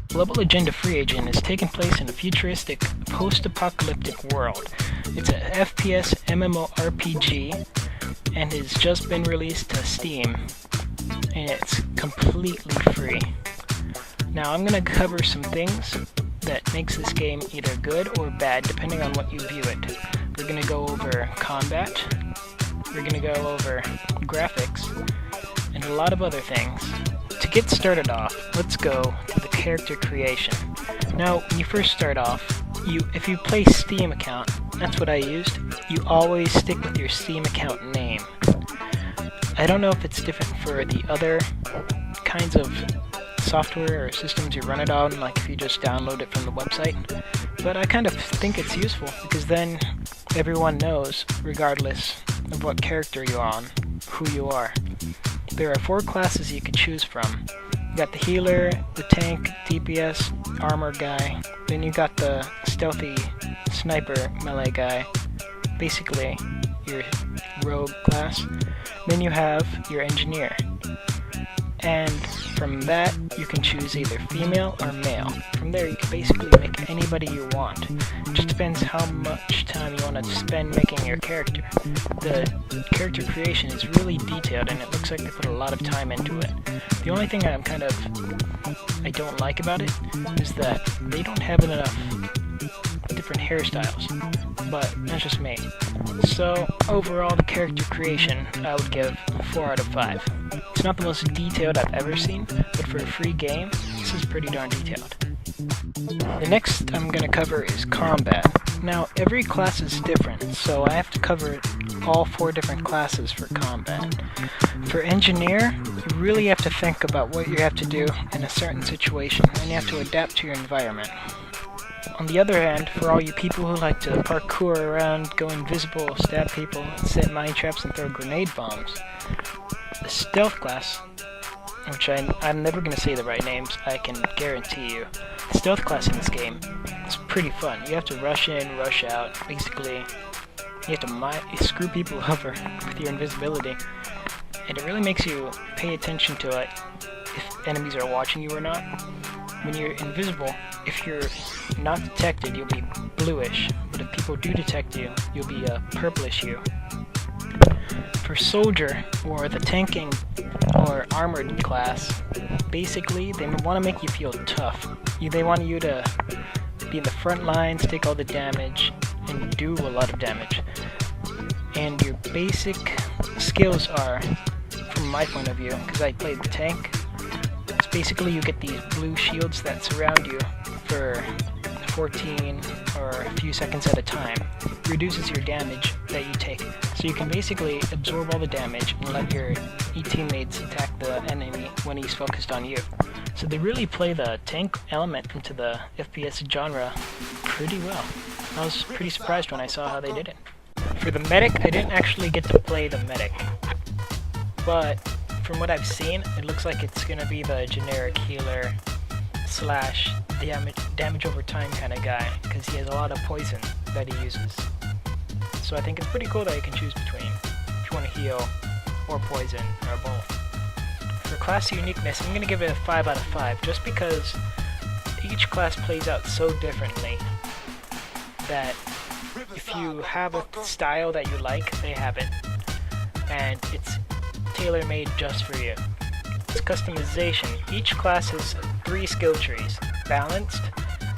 Global Agenda Free Agent is taking place in a futuristic, post-apocalyptic world. It's a FPS MMORPG and has just been released to Steam, and it's completely free. Now I'm going to cover some things that makes this game either good or bad depending on what you view it. We're going to go over combat, we're going to go over graphics, and a lot of other things. To get started off, let's go to the character creation. Now, when you first start off, if you play Steam account, that's what I used, you always stick with your Steam account name. I don't know if it's different for the other kinds of software or systems you run it on, like if you just download it from the website, but I kind of think it's useful because then everyone knows, regardless of what character you're on, who you are. There are 4 classes you can choose from. You got the healer, the tank, DPS, armor guy, then you got the stealthy sniper melee guy, basically your rogue class. Then you have your engineer. And from that, you can choose either female or male. From there, you can basically make anybody you want. It just depends how much time you want to spend making your character. The character creation is really detailed, and it looks like they put a lot of time into it. The only thing I don't like about it is that they don't have enough different hairstyles, but that's just me. So overall, the character creation I would give 4 out of 5. It's not the most detailed I've ever seen, but for a free game, this is pretty darn detailed. The next I'm going to cover is combat. Now, every class is different, so I have to cover all 4 different classes for combat. For engineer, you really have to think about what you have to do in a certain situation, and you have to adapt to your environment. On the other hand, for all you people who like to parkour around, go invisible, stab people, set mine traps, and throw grenade bombs, the stealth class, which I'm never going to say the right names, I can guarantee you. The stealth class in this game is pretty fun. You have to rush in, rush out, basically you have to screw people over with your invisibility, and it really makes you pay attention to if enemies are watching you or not. When you're invisible, if you're not detected, you'll be bluish, but if people do detect you, you'll be a purplish hue. For soldier, or the tanking or armored class, basically they want to make you feel tough. They want you to be in the front lines, take all the damage, and do a lot of damage. And your basic skills are, from my point of view, because I played the tank, it's basically you get these blue shields that surround you for 14 or a few seconds at a time. It reduces your damage that you take. So you can basically absorb all the damage and let your teammates attack the enemy when he's focused on you. So they really play the tank element into the FPS genre pretty well. I was pretty surprised when I saw how they did it. For the medic, I didn't actually get to play the medic, but from what I've seen, it looks like it's going to be the generic healer slash damage over time kind of guy, because he has a lot of poison that he uses. So I think it's pretty cool that you can choose between if you want to heal or poison or both. For class uniqueness, I'm going to give it a 5 out of 5 just because each class plays out so differently that if you have a style that you like, they have it, and it's tailor-made just for you. It's customization. Each class has 3 skill trees: balanced,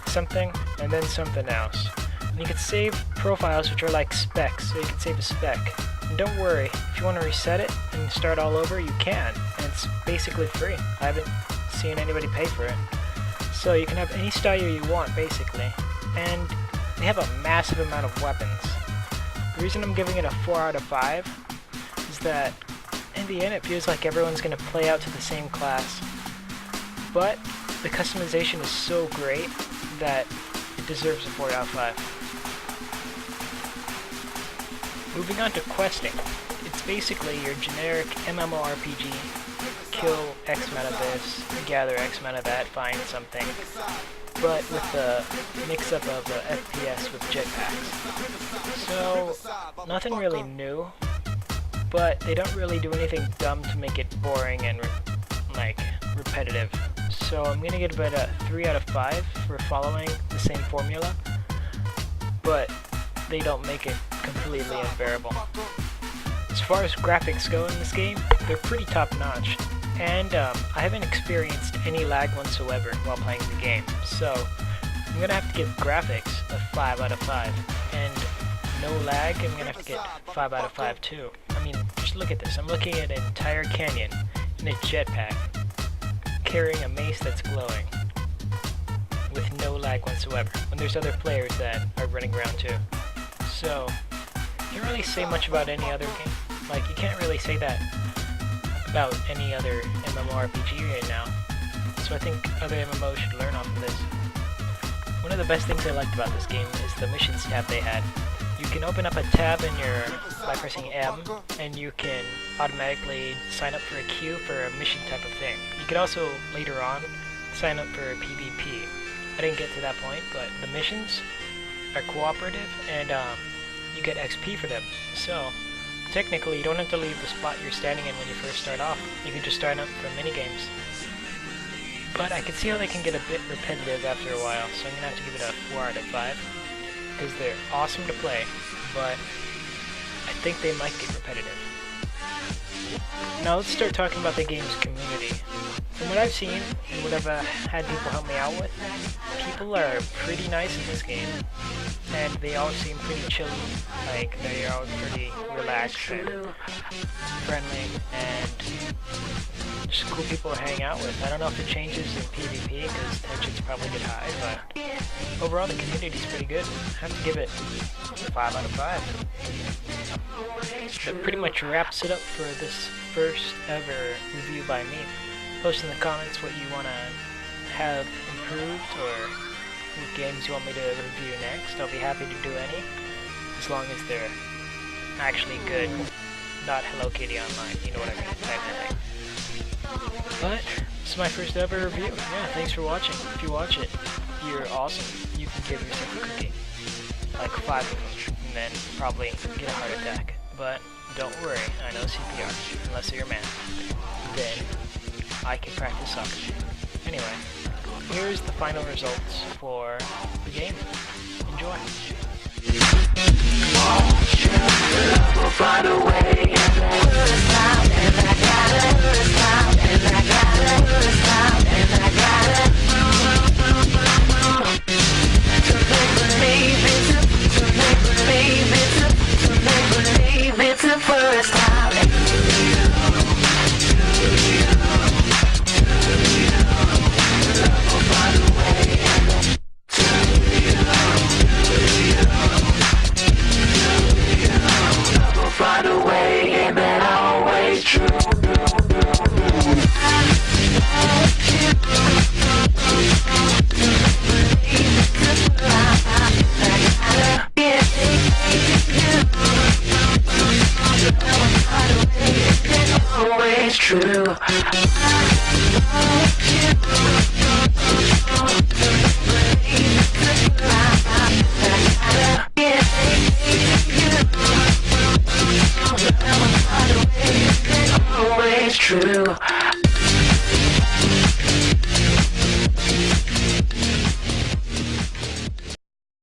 something, and then something else. And you can save profiles which are like specs, so you can save a spec. And don't worry, if you want to reset it and start all over, you can, and it's basically free. I haven't seen anybody pay for it. So you can have any style you want, basically. And they have a massive amount of weapons. The reason I'm giving it a 4 out of 5 is that in the end it feels like everyone's going to play out to the same class. But the customization is so great that it deserves a 4 out of 5. Moving on to questing. It's basically your generic MMORPG. Kill X amount of this, gather X amount of that, find something. But with the mix-up of FPS with jetpacks. So, nothing really new, but they don't really do anything dumb to make it boring and repetitive. So I'm gonna give it a 3 out of 5 for following the same formula, but they don't make it completely unbearable. As far as graphics go in this game, they're pretty top-notch, and I haven't experienced any lag whatsoever while playing the game, so I'm gonna have to give graphics a 5 out of 5, and no lag, I'm gonna have to get 5 out of 5 too. I mean, just look at this. I'm looking at an entire canyon in a jetpack, carrying a mace that's glowing, with no lag whatsoever, when there's other players that are running around too. So, can't really say much about any other game. Like, you can't really say that about any other MMORPG right now. So I think other MMOs should learn off of this. One of the best things I liked about this game is the missions tab they had. You can open up a tab by pressing M, and you can automatically sign up for a queue for a mission type of thing. You could also, later on, sign up for PvP. I didn't get to that point, but the missions are cooperative, and you get XP for them. So, technically, you don't have to leave the spot you're standing in when you first start off. You can just start up for minigames. But I can see how they can get a bit repetitive after a while, so I'm gonna have to give it a 4 out of 5. Because they're awesome to play, but I think they might get repetitive. Now let's start talking about the game's community. From what I've seen, and what I've had people help me out with, people are pretty nice in this game, and they all seem pretty chilly, like they are all pretty relaxed and friendly, and just cool people to hang out with. I don't know if it changes in PvP, because tensions probably get high, but overall the community is pretty good. I have to give it a 5 out of 5. That pretty much wraps it up for this first ever review by me. Post in the comments what you want to have improved, or what games you want me to review next. I'll be happy to do any, as long as they're actually good, not Hello Kitty Online, you know what I mean, type of thing. But, this is my first ever review. Yeah, thanks for watching. If you watch it, you're awesome. You can give yourself a cookie. Like 5 of them, and then probably get a heart attack. But, don't worry, I know CPR, unless you're a man. Then, I can practice soccer. Anyway, here's the final results for the game. Enjoy. We'll find a way. True.